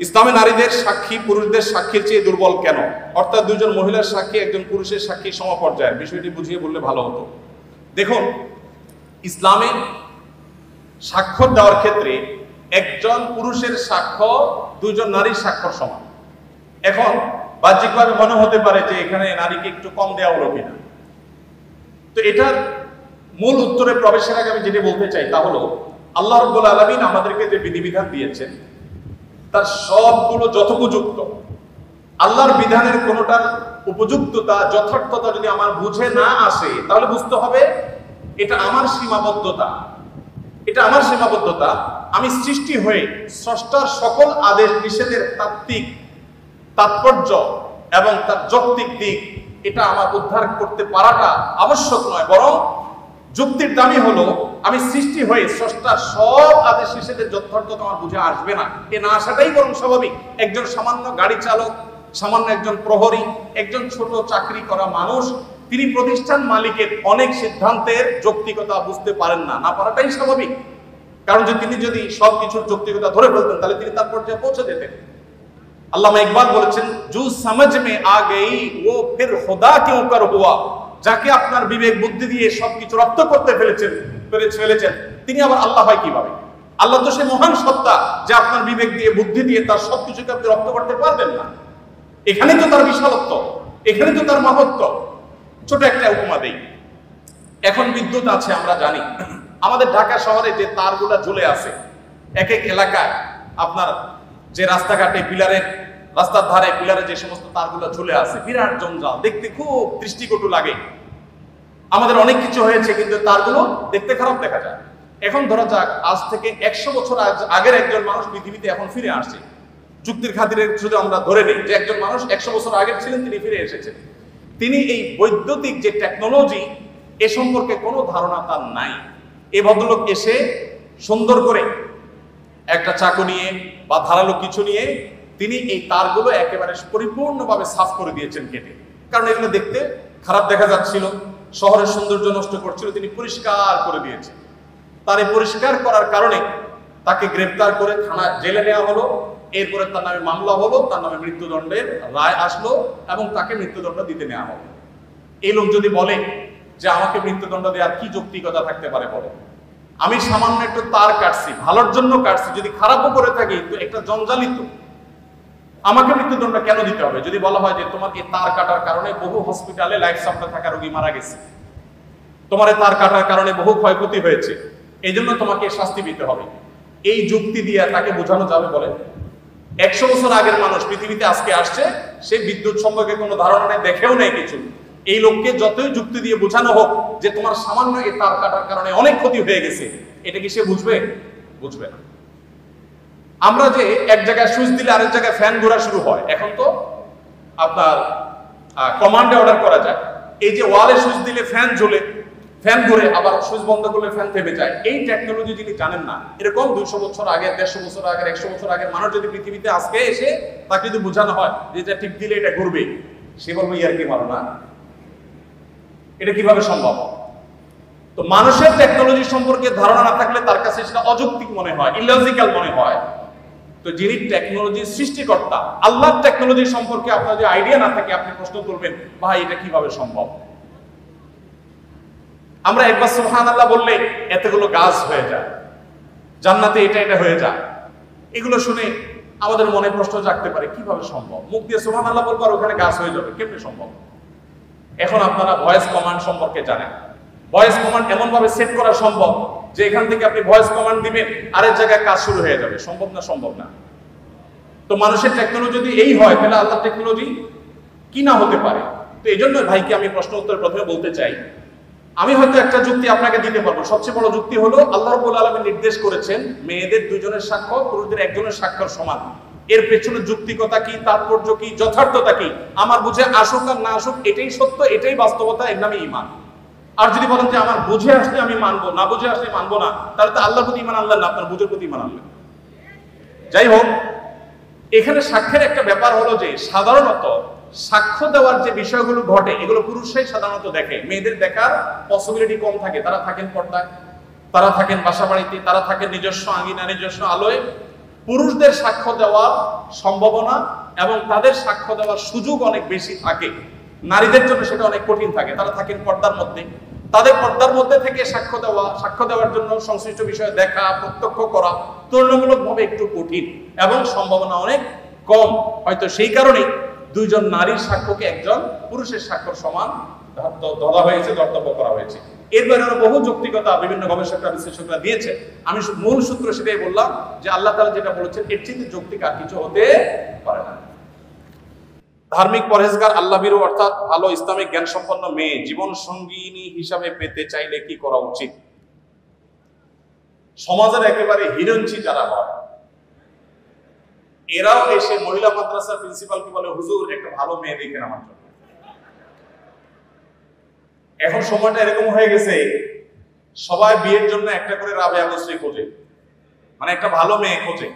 ইসলামে নারীদের সাক্ষী পুরুষদের সাক্ষীর চেয়ে দুর্বল কেন? অর্থাৎ দুজন মহিলার সাক্ষী একজন পুরুষের সাক্ষী সমপর্যায়ের, বিষয়টি বুঝিয়ে বললে ভালো হতো। দেখুন, ইসলামে সাক্ষ্য দেওয়ার ক্ষেত্রে একজন পুরুষের সাক্ষ্য দুজন নারীর সাক্ষ্য সমান। এখন বাহ্যিকভাবে মনে হতে পারে যে এখানে নারীকে একটু কম দেওয়া হলো কিনা। তো এটার মূল উত্তরে প্রবেশের আগে আমি যেটা বলতে চাই তা হলো, আল্লাহ রাব্বুল আলামিন আমাদেরকে যে বিধিবিধান দিয়েছেন তার সবগুলো যথোপযুক্ত। আল্লাহর বিধানের কোনোটার উপযুক্ততা যথার্থতা যদি আমার বুঝে না আসে, তাহলে বুঝতে হবে এটা আমার সীমাবদ্ধতা। এটা আমার সীমাবদ্ধতা। আমি সৃষ্টি হয়ে স্রষ্টার সকল আদেশ নিষেধের তাত্ত্বিক তাৎপর্য এবং তার যৌক্তিক দিক এটা আমার উদ্ধার করতে পারাটা আবশ্যক নয়, বরং যুক্তির দামি হলো আমি সৃষ্টি হয়ে স্রষ্টার সব আদেশ নিষেধের যথার্থতা আমার বুঝে আসবে না, এ না আসাটাই বরং স্বাভাবিক। একজন সামান্য গাড়ি চালক, সামান্য একজন প্রহরী, একজন ছোট চাকরি করা মানুষ, তিনি প্রতিষ্ঠান মালিকের অনেক সিদ্ধান্তের যৌক্তিকতা বুঝতে পারেন না, না পারাটাই স্বাভাবিক। কারণ যে তিনি যদি সবকিছুর যৌক্তিকতা ধরে ফেলতেন তাহলে তিনি তার পর্যায়ে পৌঁছে যেতেন। আল্লামা ইকবাল বলেছেন, জু সমঝ মে আ গই ও ফির খুদা কিউ কর হুয়া। যাকে আপনার বিবেক বুদ্ধি দিয়ে সবকিছু রপ্ত করতে ফেলেছেন তিনি আবার আল্লাহ হয় কিভাবে? আল্লাহ তো সে মহান সত্তা যে আপনার বিবেক দিয়ে বুদ্ধি দিয়ে তার সবকিছুকে আপনি রপ্ত করতে পারবেন না। এখানে তো তার বিশালত্ব, এখানে তো তার মহত্ব। ছোট একটা উপমা দেই। এখন বিদ্যুৎ আছে, আমরা জানি আমাদের ঢাকা শহরে যে তারগুলা ঝুলে আছে এক এক এলাকায়, আপনার যে রাস্তাঘাটে পিলারের রাস্তার ধারে পিলারে যে সমস্ত তারগুলো ঝুলে আছে, বিরাট জঞ্জাল, দেখতে খুব দৃষ্টিকটু লাগে। আমাদের অনেক কিছু হয়েছে কিন্তু তারগুলো দেখতে খারাপ দেখা যায়। এখন ধরা যাক আজ থেকে 100 বছর আগের একজন মানুষ পৃথিবীতে এখন ফিরে আসছে। যুক্তির খাতিরে শুধু আমরা ধরে নিই যে একজন মানুষ 100 বছর আগের ছিলেন, তিনি ফিরে এসেছেন। তিনি এই বৈদ্যুতিক যে টেকনোলজি এ সম্পর্কে কোনো ধারণা তার নাই। এই ভদ্রলোক এসে সুন্দর করে একটা চাকু নিয়ে বা ধারালো কিছু নিয়ে তিনি এই তারগুলো একেবারে পরিপূর্ণভাবে সাফ করে দিয়েছেন কেটে। কারণ এগুলো দেখতে খারাপ দেখা যাচ্ছিল, শহরের সৌন্দর্য নষ্ট করছিল, তিনি পরিষ্কার করে দিয়েছেন। তার এই পরিষ্কার করার কারণে তাকে গ্রেফতার করে থানা জেলে নেওয়া হলো। এরপরে তার নামে মামলা হলো, তার নামে মৃত্যুদণ্ডের রায় আসলো এবং তাকে মৃত্যুদণ্ড দিতে নেওয়া হলো। এই লোক যদি বলে যে আমাকে মৃত্যুদণ্ড দেওয়ার কি যৌক্তিকতা থাকতে পারে, বলে আমি সামান্য একটু তার কাটছি, ভালোর জন্য কাটছি, যদি খারাপও করে থাকি তো একটা জঞ্জালিত, আমাকে মৃত্যুদণ্ড কেন দিতে হবে? যদি বলা হয় যে তোমার এই তার কাটার কারণে বহু হসপিটালে লাইফ সাপোর্টে থাকা রোগী মারা গেছে, তোমার এই তার কাটার কারণে বহু ক্ষয়ক্ষতি হয়েছে, এই জন্য তোমাকে শাস্তি দিতে হবে, এই যুক্তি দিয়ে তাকে বোঝানো যাবে? বলে 100 বছর আগের মানুষ পৃথিবীতে আজকে আসছে, সে বিদ্যুৎ সম্পর্কে কোনো ধারণা নেই, দেখেও নেই কিছু। এই লোককে যতই যুক্তি দিয়ে বোঝানো হোক যে তোমার সামান্য এই তার কাটার কারণে অনেক ক্ষতি হয়ে গেছে, এটা কি সে বুঝবে? বুঝবে না। আমরা যে এক জায়গায় সুইচ দিলে আরেক জায়গায় ফ্যান ঘোরা শুরু হয়, এখন তো আপনার কমান্ডে অর্ডার করা যায়। এই যে ওয়ালে সুইচ দিলে ফ্যান জ্বলে, ফ্যান ঘুরে, আবার সুইচ বন্ধ করলে ফ্যান থেমে যায়, এই টেকনোলজি যিনি জানেন না, এরকম 200 বছর আগে, 150 বছর আগে, 100 বছর আগের মানুষ যদি পৃথিবীতে আজকে এসে তাকে যদি বোঝানো হয় যে এটা টিপ দিলে এটা ঘুরবে, সে বলবে ইয়ার কি মারো না, এটা কিভাবে সম্ভব? তো মানুষের টেকনোলজি সম্পর্কে ধারণা না থাকলে তার কাছে সেটা অযৌক্তিক মনে হয়, ইলজিক্যাল মনে হয়। তো যিনি টেকনোলজির সৃষ্টিকর্তা, আল্লাহর টেকনোলজি সম্পর্কে আপনার যে আইডিয়া না থাকে, আপনি প্রশ্ন করবেন ভাই এটা কিভাবে সম্ভব? আমরা একবার সুবহানাল্লাহ বললে এতগুলো গাছ হয়ে যায়, জান্নাতে এটা এটা হয়ে যায়, এগুলো শুনে আমাদের মনে প্রশ্ন জাগতে পারে কিভাবে সম্ভব? মুখ দিয়ে সুবহানাল্লাহ বলবো আর ওখানে গাছ হয়ে যাবে, কেমনে সম্ভব? এখন আপনারা ভয়েস কমান্ড সম্পর্কে জানেন। ভয়েস কমান্ড এমন ভাবে সেট করা সম্ভব যে এখান থেকে আপনি ভয়েস কমান্ড দিবেন, আরেক জায়গায় কাজ শুরু হয়ে যাবে। সম্ভব না? সম্ভব না। তো মানুষের টেকনোলজি যদি এই হয়, তাহলে আল্লাহর টেকনোলজি কি না হতে পারে? তো এই জন্য ভাইকে আমি প্রশ্ন উত্তর প্রথমে বলতে চাই, আমি হয়তো একটা যুক্তি আপনাকে দিতে পারবো। সবচেয়ে বড় যুক্তি হলো আল্লাহ রাব্বুল আলামিন নির্দেশ করেছেন মেয়েদের 2 জনের সাক্ষ্য পুরুষদের 1 জনের সাক্ষ্যের সমান। এর পেছনে যুক্তিকতা কি, তাৎপর্য কি, যথার্থতা কি, আমার বুঝে আসুক আর না আসুক, এটাই সত্য, এটাই বাস্তবতা, এর নামই ঈমান। আর যদি বলেন যে আমার বুঝে আসলে আমি মানবো, না বুঝে আসলে মানবো না, তাহলে তো আল্লাহর প্রতি ঈমান আনলেন না, আপনার বুঝের প্রতি ঈমান আনলেন। যাই হোক, এখানে সাক্ষ্যের একটা ব্যাপার হলো যে সাধারণত সাক্ষ্য দেওয়ার যে বিষয়গুলো ঘটে এগুলো পুরুষরাই সাধারণত দেখে, মেয়েদের দেখার পসিবিলিটি কম থাকে। তারা থাকেন পর্দায়, তারা থাকেন বাসা বাড়িতে, তারা থাকেন নিজস্ব আঙ্গিনা, নিজস্ব আলোয়, পুরুষদের সাক্ষ্য দেওয়ার সম্ভাবনা এবং তাদের সাক্ষ্য দেওয়ার সুযোগ অনেক বেশি থাকে, নারীদের জন্য সেটা অনেক কঠিন থাকে। তারা থাকেন পর্দার মধ্যে, তাদের পর্দার মধ্যে থেকে সাক্ষ্য দেওয়ার জন্য সংশ্লিষ্ট বিষয়ে দেখা, প্রত্যক্ষ করা তুলনামূলকভাবে একটু কঠিন এবং সম্ভাবনা অনেক কম। হয়তো সেই কারণেই দুইজন নারীর সাক্ষ্যকে একজন পুরুষের সাক্ষ্যর সমান ধরা হয়েছে, ধর্তব্য করা হয়েছে। এর বাইরে বহু যৌক্তিকতা বিভিন্ন গবেষকরা, বিশ্লেষকরা দিয়েছে। আমি মূল সূত্র সেটাই বললাম যে আল্লাহ তাআলা যেটা বলেছেন এর চেয়ে যৌক্তিক আর কিছু হতে পারে না। ধার্মিক পরহেজগার আল্লাহভীরু অর্থাৎ ভালো ইসলামিক জ্ঞান সম্পন্ন মেয়ে জীবন সঙ্গিনী হিসাবে পেতে চাইলে কি করা উচিত? সমাজের একেবারে হিরঞ্চি যারা হয় এরাও এসে মহিলা মাদ্রাসার প্রিন্সিপালকে বলে, হুজুর একটা ভালো মেয়ে দেখেন আমার জন্য। এখন সময়টা এরকম হয়ে গেছে, সবাই বিয়ের জন্য একটা করে রাবেয়া মুসরি খোঁজে, মানে একটা ভালো মেয়ে খোঁজে,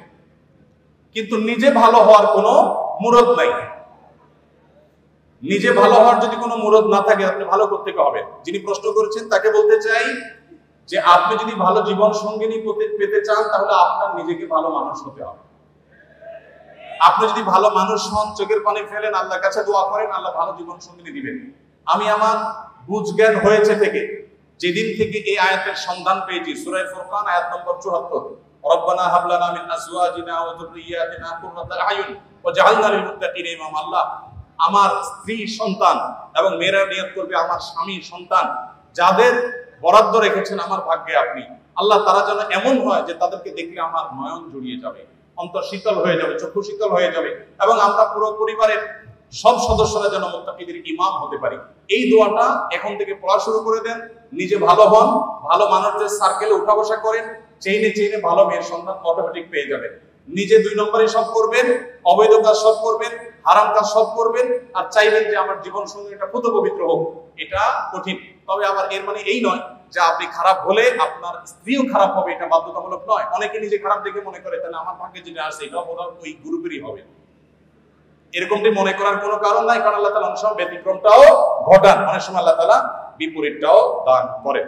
কিন্তু নিজে ভালো হওয়ার কোনো মুরদ নাই। নিজে ভালো হওয়ার যদি কোনো মুরদ না থাকে আপনি ভালো করতে হবে। যিনি প্রশ্ন করেছেন তাকে বলতে চাই যে আপনি যদি ভালো জীবন সঙ্গিনী পেতে চান তাহলে আপনার নিজেকে ভালো মানুষ হতে হবে। আপনি যদি ভালো মানুষ হন, চোখের পানি ফেলেন, আল্লাহর কাছে দোয়া করেন, আল্লাহ ভালো জীবন সঙ্গিনী দিবেন। আমি আমার বুঝ জ্ঞান হয়েছে থেকে যেদিন থেকে এই আয়াতের সন্ধান পেয়েছি, সূরা ফুরকান আয়াত নম্বর ৭৪, রব্বানা হাব লানা মিন আজওয়াজিনা ওয়া যুররিয়াতিনা কুররাতা আয়ুন ওয়াজআলনা লিল মুত্তাকিনা ইমামা। আল্লাহ আমার স্ত্রী সন্তান এবং মেয়েরা নিয়ত করবে আমার স্বামী সন্তান যাদের বরাদ্দ রেখেছেন আমার ভাগ্যে আপনি, আল্লাহ তারা যেন এমন হয় যে তাদেরকে দেখলে আমার নয়ন জুড়িয়ে যাবে, অন্তর শীতল হয়ে যাবে, চক্ষু শীতল হয়ে যাবে, এবং আমরা পুরো পরিবারের সব সদস্যরা যেন মুত্তাকিদের ইমাম হতে পারি। এই দোয়াটা এখন থেকে পড়া শুরু করে দেন। নিজে ভালো হন, ভালো মানুষদের সার্কেলে উঠা বসা করেন, চেইনে চেইনে ভালো মেয়ের সন্ধান অটোমেটিক পেয়ে যাবেন। নিজে ২ নম্বরে সব করবেন, অবৈধ কাজ সব করবেন, হারাম কাজ সব করবেন, আর চাইবেন যে আমার জীবন সঙ্গী এটা পুত পবিত্র হোক। এটা কঠিন। তবে আবার এর মানে এই নয় যে আপনি খারাপ হলে আপনার স্ত্রীও খারাপ হবে, এটা বাধ্যতামূলক নয়। অনেকে নিজে খারাপ দেখে মনে করে তাহলে আমার ভাগ্যে যেটা আসে এটাও বোধহয় ওই গ্রুপেরই হবে, এরকমটি মনে করার কোনো কারণ নাই। কারণ আল্লাহ তাআলা অনেক সময় ব্যতিক্রমটাও ঘটান, অনেক সময় আল্লাহ তাআলা বিপরীতটাও দান করেন।